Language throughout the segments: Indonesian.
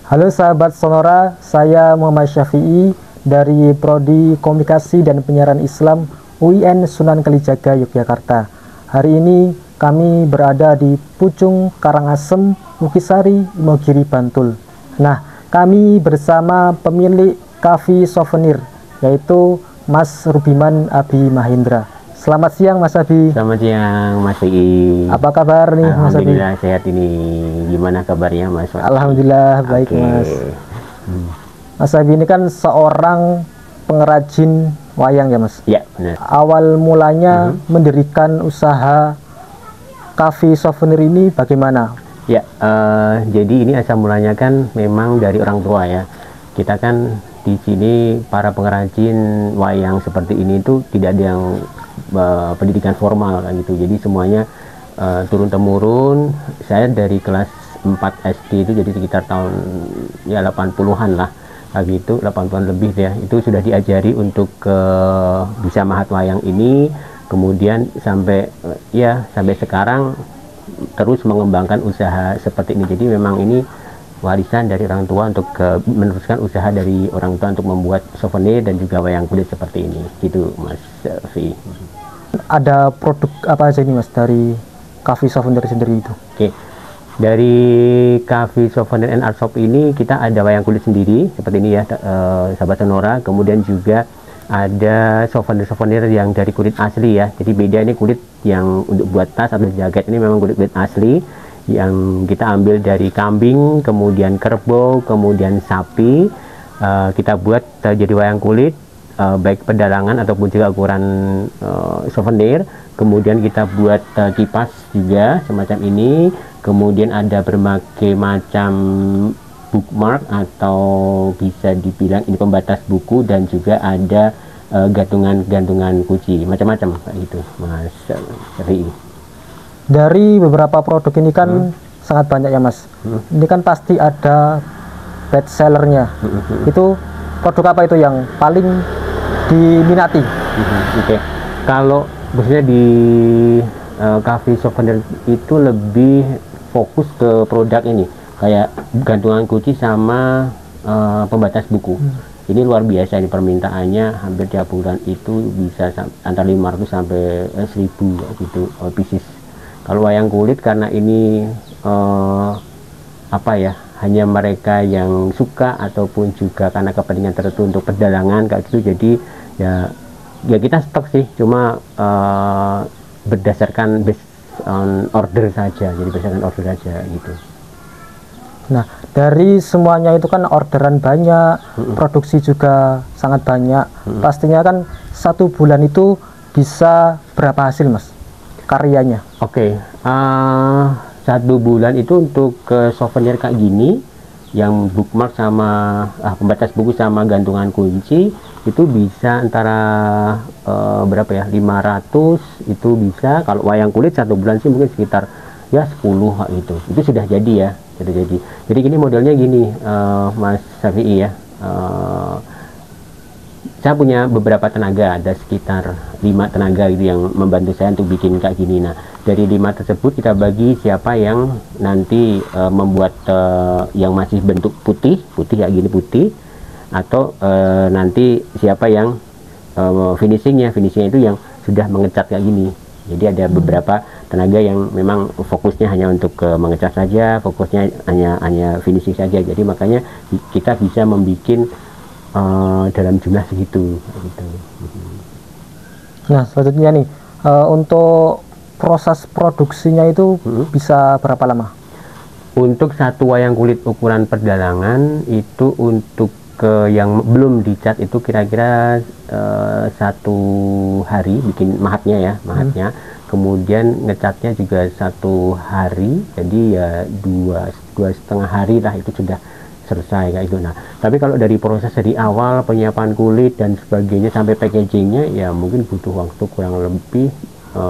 Halo sahabat Sonora, saya Muhammad Syafi'i dari Prodi Komunikasi dan Penyiaran Islam UIN Sunan Kalijaga, Yogyakarta. Hari ini kami berada di Pucung Karangasem, Mukisari, Imogiri, Bantul. Nah, kami bersama pemilik Cafe Souvenir, yaitu Mas Rubiman Abi Mahendra. Selamat siang Mas Abi. Selamat siang Mas Ii. Apa kabar nih Mas Abi? Alhamdulillah sehat ini. Gimana kabarnya Mas? Alhamdulillah baik Mas. Mas Abi ini kan seorang pengrajin wayang ya Mas? Ya benar. Awal mulanya mendirikan usaha Cafe Souvenir ini bagaimana? Ya, jadi ini asal mulanya kan memang dari orang tua ya. Kita kan di sini para pengrajin wayang seperti ini itu tidak ada yang pendidikan formal kan gitu. Jadi semuanya turun temurun. Saya dari kelas 4 SD itu, jadi sekitar tahun ya 80-an lah gitu, 80-an lebih ya. Itu sudah diajari untuk bisa mahat wayang ini. Kemudian sampai sekarang terus mengembangkan usaha seperti ini. Jadi memang ini warisan dari orang tua untuk meneruskan usaha dari orang tua untuk membuat souvenir dan juga wayang kulit seperti ini gitu Mas Fi. Ada produk apa aja ini Mas dari Cafe Souvenir sendiri itu? Oke, dari Cafe Souvenir and Art Shop ini kita ada wayang kulit sendiri seperti ini ya, sahabat Sonora. Kemudian juga ada souvenir yang dari kulit asli ya. Jadi beda, ini kulit yang untuk buat tas atau jaket ini memang kulit asli yang kita ambil dari kambing, kemudian kerbau, kemudian sapi. Kita buat jadi wayang kulit, baik pedalangan ataupun juga ukuran souvenir. Kemudian kita buat kipas juga semacam ini. Kemudian ada berbagai macam bookmark atau bisa dibilang ini pembatas buku, dan juga ada gantungan kunci, macam-macam kayak gitu Mas Syafi'i. Dari beberapa produk ini kan sangat banyak ya Mas. Ini kan pasti ada best sellernya. Itu produk apa itu yang paling diminati? Oke. Kalau maksudnya di Cafe Souvenir itu lebih fokus ke produk ini, kayak gantungan kunci sama pembatas buku. Ini luar biasa, ini permintaannya hampir tiap bulan itu bisa antara 500 sampai 1000 gitu pieces. Kalau wayang kulit karena ini hanya mereka yang suka ataupun juga karena kepentingan tertentu untuk perdalangan kayak gitu, jadi ya kita stok sih, cuma berdasarkan based on order saja, jadi berdasarkan order saja gitu. Nah, dari semuanya itu kan orderan banyak, produksi juga sangat banyak. Pastinya kan satu bulan itu bisa berapa hasil Mas karyanya? Oke, satu bulan itu untuk souvenir kayak gini, yang bookmark sama pembatas buku sama gantungan kunci, itu bisa antara berapa ya, 500 itu bisa. Kalau wayang kulit satu bulan sih mungkin sekitar ya 10 gitu. Itu sudah jadi ya, sudah jadi. Jadi gini modelnya gini Mas Syafi'i ya. Saya punya beberapa tenaga, ada sekitar 5 tenaga gitu yang membantu saya untuk bikin kayak gini. Nah, dari 5 tersebut kita bagi siapa yang nanti membuat yang masih bentuk putih kayak gini putih, atau nanti siapa yang finishingnya itu yang sudah mengecat kayak gini. Jadi ada beberapa tenaga yang memang fokusnya hanya untuk mengecat saja, fokusnya hanya finishing saja. Jadi makanya kita bisa membuat dalam jumlah segitu gitu. Nah, selanjutnya nih untuk proses produksinya itu bisa berapa lama? Untuk satu wayang kulit ukuran perdalangan itu, untuk yang belum dicat itu kira-kira 1 hari bikin mahatnya ya, mahatnya. Kemudian ngecatnya juga 1 hari, jadi ya 2,5 hari lah itu sudah selesai kayak itu. Nah, tapi kalau dari proses dari awal penyiapan kulit dan sebagainya sampai packagingnya ya mungkin butuh waktu kurang lebih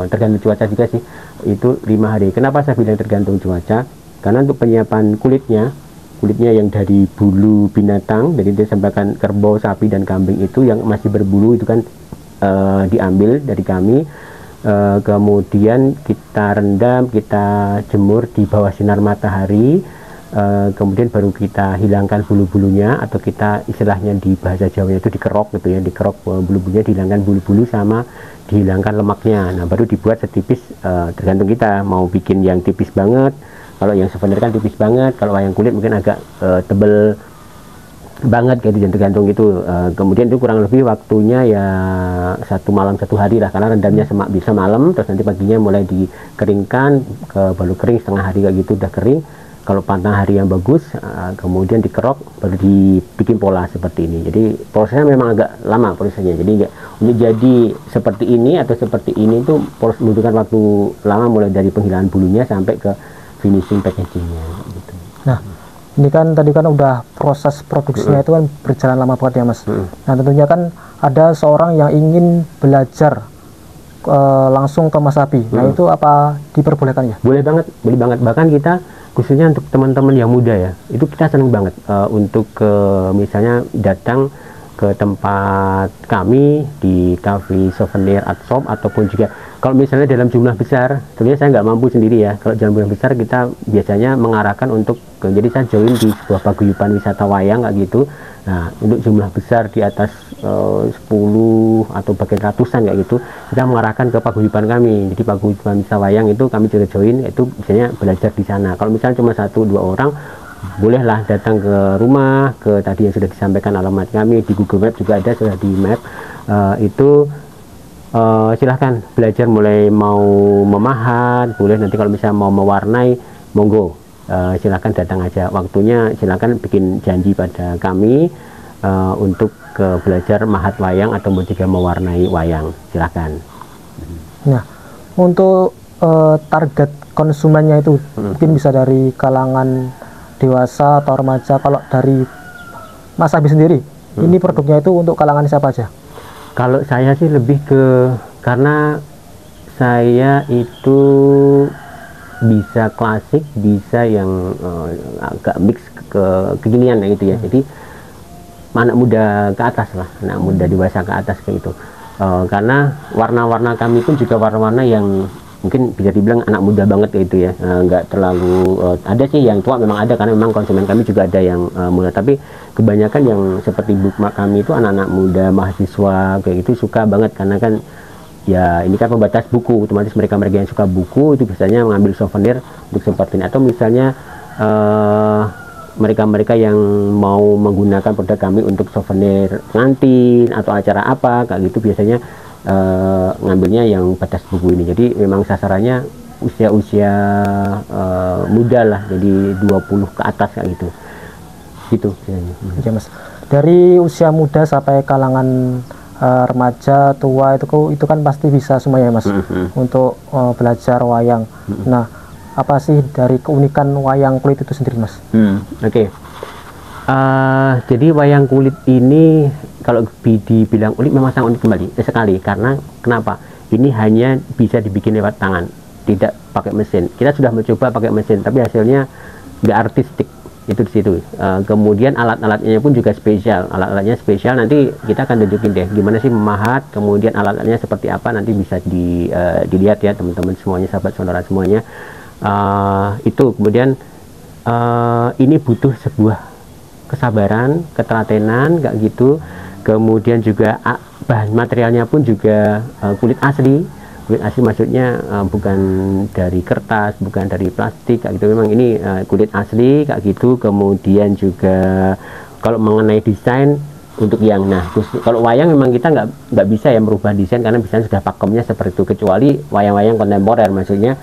tergantung cuaca juga sih, itu 5 hari. Kenapa saya bilang tergantung cuaca? Karena untuk penyiapan kulitnya yang dari bulu binatang, dari disampaikan kerbau, sapi, dan kambing itu yang masih berbulu itu kan diambil dari kami, kemudian kita rendam, kita jemur di bawah sinar matahari kemudian baru kita hilangkan bulu-bulunya, atau kita istilahnya di bahasa Jawanya itu dikerok gitu ya, dikerok bulu-bulunya, dihilangkan bulu-bulu sama dihilangkan lemaknya. Nah baru dibuat setipis, tergantung kita mau bikin yang tipis banget. Kalau yang souvenir kan tipis banget, kalau wayang kulit mungkin agak tebel banget gitu, dan tergantung itu. Kemudian itu kurang lebih waktunya ya 1 malam 1 hari lah, karena rendamnya bisa malam, terus nanti paginya mulai dikeringkan ke baru kering setengah hari kayak gitu, udah kering. Kalau matahari yang bagus, kemudian dikerok, baru dibikin pola seperti ini. Jadi prosesnya memang agak lama prosesnya. Jadi untuk jadi seperti ini atau seperti ini itu membutuhkan waktu lama, mulai dari penghilangan bulunya sampai ke finishing packagingnya. Gitu. Nah, ini kan tadi kan udah proses produksinya itu kan berjalan lama banget ya Mas. Nah tentunya kan ada seorang yang ingin belajar langsung ke Mas Abi. Nah itu apa diperbolehkan ya? Boleh banget, boleh banget. Bahkan kita khususnya untuk teman-teman yang muda ya, itu kita senang banget untuk misalnya datang ke tempat kami di Cafe Souvenir Art Shop, ataupun juga kalau misalnya dalam jumlah besar, tentunya saya nggak mampu sendiri ya. Kalau dalam jumlah besar kita biasanya mengarahkan untuk jadi saya join di sebuah paguyuban wisata wayang kayak gitu. Nah untuk jumlah besar di atas 10 atau bahkan ratusan kayak gitu, kita mengarahkan ke paguyuban kami. Jadi paguyuban wisata wayang itu kami juga join, itu biasanya belajar di sana. Kalau misalnya cuma 1-2 orang, bolehlah datang ke rumah, ke tadi yang sudah disampaikan alamat kami di Google Map juga ada, sudah di map. Silahkan belajar, mulai mau memahat boleh, nanti kalau misalnya mau mewarnai monggo, silahkan datang aja. Waktunya silahkan bikin janji pada kami untuk belajar mahat wayang atau juga mewarnai wayang, silahkan. Nah untuk target konsumennya itu mungkin bisa dari kalangan dewasa atau remaja. Kalau dari Mas Abi sendiri, ini produknya itu untuk kalangan siapa aja? Kalau saya sih lebih ke, karena saya itu bisa klasik, bisa yang agak mix kekinian gitu ya. Jadi anak muda ke atas lah, anak muda dewasa ke atas kayak gitu. Karena warna-warna kami pun juga warna-warna yang mungkin bisa dibilang anak muda banget kayak gitu ya. Nggak terlalu ada sih yang tua, memang ada, karena memang konsumen kami juga ada yang muda, tapi kebanyakan yang seperti bookmark kami itu anak-anak muda mahasiswa kayak gitu, suka banget. Karena kan ya ini kan pembatas buku, otomatis mereka-mereka yang suka buku itu biasanya mengambil souvenir untuk seperti ini. Atau misalnya mereka-mereka yang mau menggunakan produk kami untuk souvenir pengantin atau acara apa kayak gitu, biasanya ngambilnya yang batas buku ini. Jadi memang sasarannya usia-usia muda lah, jadi 20 ke atas kayak gitu. Gitu. Ya Mas, dari usia muda sampai kalangan remaja, tua, itu kan pasti bisa semuanya Mas untuk belajar wayang. Nah apa sih dari keunikan wayang kulit itu sendiri Mas? Oke. Jadi wayang kulit ini kalau dibilang unik memang sangat unik sekali. Karena kenapa? Ini hanya bisa dibikin lewat tangan, tidak pakai mesin. Kita sudah mencoba pakai mesin, tapi hasilnya nggak artistik. Itu di situ. Kemudian alat-alatnya pun juga spesial. Alat-alatnya spesial, nanti kita akan tunjukin deh gimana sih memahat. Kemudian alat-alatnya seperti apa, nanti bisa dilihat ya teman-teman semuanya, sahabat sonora semuanya. Itu kemudian ini butuh sebuah kesabaran, ketelatenan kayak gitu. Kemudian juga bahan materialnya pun juga kulit asli. Kulit asli maksudnya bukan dari kertas, bukan dari plastik kayak gitu. Memang ini kulit asli kayak gitu. Kemudian juga kalau mengenai desain untuk yang kalau wayang memang kita nggak bisa ya merubah desain, karena desain sudah pakemnya seperti itu, kecuali wayang-wayang kontemporer maksudnya.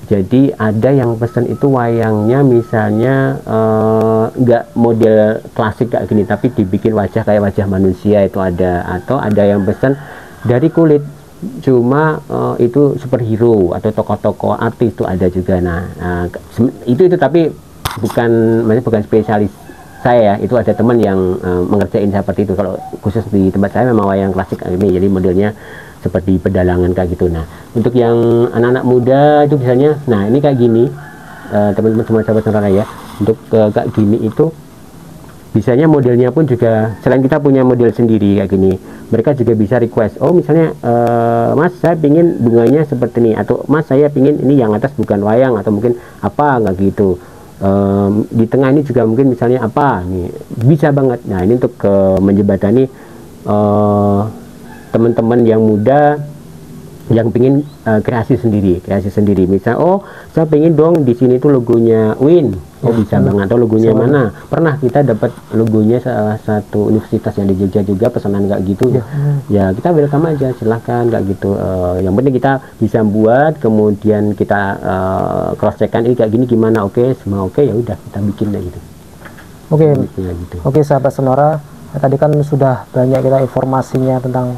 Jadi ada yang pesan itu wayangnya misalnya nggak model klasik kayak gini, tapi dibikin wajah kayak wajah manusia, itu ada. Atau ada yang pesan dari kulit, cuma itu superhero atau tokoh-tokoh artis itu ada juga. Itu tapi bukan spesialis saya ya, itu ada teman yang mengerjain seperti itu. Kalau khusus di tempat saya memang wayang klasik ini, jadi modelnya seperti pedalangan kayak gitu. Nah untuk yang anak-anak muda itu misalnya, nah ini kayak gini teman-teman semua sahabat sonora ya, untuk kayak gini itu biasanya modelnya pun juga, selain kita punya model sendiri kayak gini, mereka juga bisa request, oh misalnya Mas saya pingin bunganya seperti ini, atau Mas saya pingin ini yang atas bukan wayang, atau mungkin apa nggak gitu. Di tengah ini juga mungkin misalnya apa nih, bisa banget. Nah, ini untuk menjembatani teman-teman yang muda yang pengen kreasi sendiri. Misal, oh saya pengen dong di sini tuh logonya Win, oh bisa banget. Atau logonya mana? Pernah kita dapat logonya salah satu universitas yang di Jogja juga, pesanan kayak gitu. Ya kita welcome aja, silahkan kayak gitu. Yang penting kita bisa buat, kemudian kita cross checkkan ini kayak gini gimana, oke semua oke, ya udah kita bikin kayak gitu. Oke, sahabat Sonora, tadi kan sudah banyak kita informasinya tentang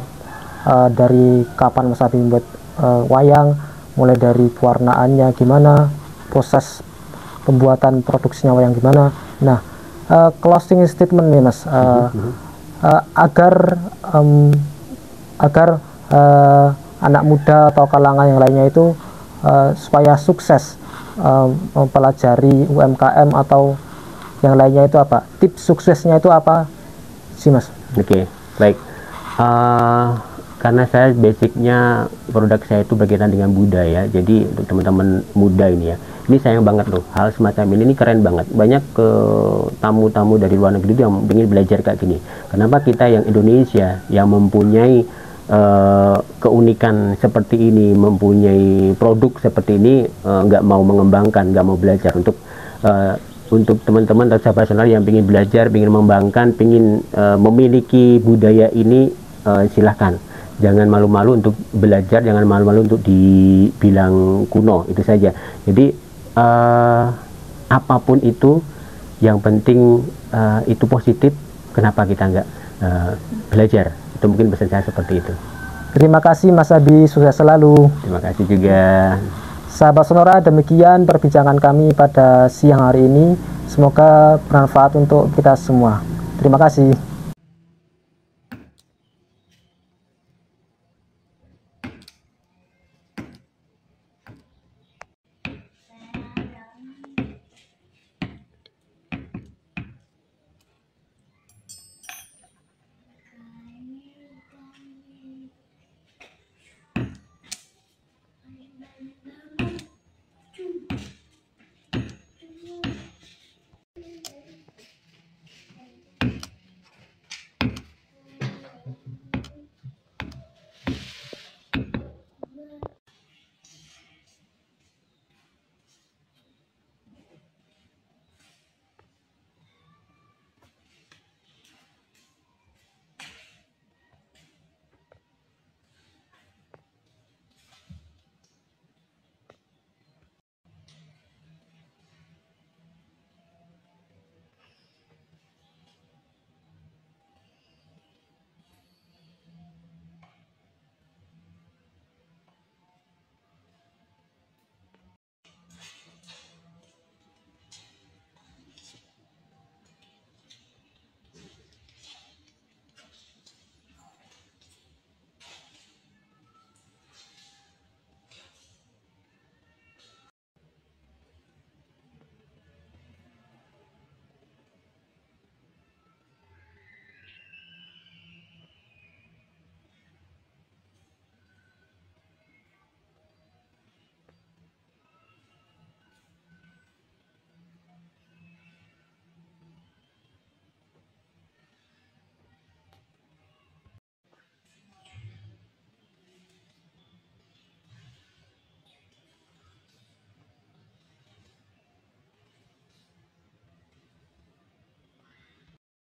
dari kapan Mas Abi membuat wayang, mulai dari pewarnaannya gimana, proses pembuatan produksinya wayang gimana. Nah, closing statement nih Mas, agar anak muda atau kalangan yang lainnya itu supaya sukses mempelajari UMKM atau yang lainnya, itu apa tips suksesnya, itu apa sih Mas? Oke, baik. Karena saya basicnya produk saya itu berkaitan dengan budaya, jadi untuk teman-teman muda ini ya, ini sayang banget loh, hal semacam ini keren banget. Banyak ke tamu-tamu dari luar negeri yang ingin belajar kayak gini. Kenapa kita yang Indonesia yang mempunyai keunikan seperti ini, mempunyai produk seperti ini, nggak mau mengembangkan, nggak mau belajar. Untuk teman-teman atau sahabat Sonora yang ingin belajar, ingin mengembangkan, ingin memiliki budaya ini, silahkan. Jangan malu-malu untuk belajar, jangan malu-malu untuk dibilang kuno, itu saja. Jadi apapun itu, yang penting itu positif, kenapa kita nggak belajar? Itu mungkin pesan saya seperti itu. Terima kasih Mas Abi, sukses selalu. Terima kasih juga. Sahabat Sonora, demikian perbincangan kami pada siang hari ini. Semoga bermanfaat untuk kita semua. Terima kasih.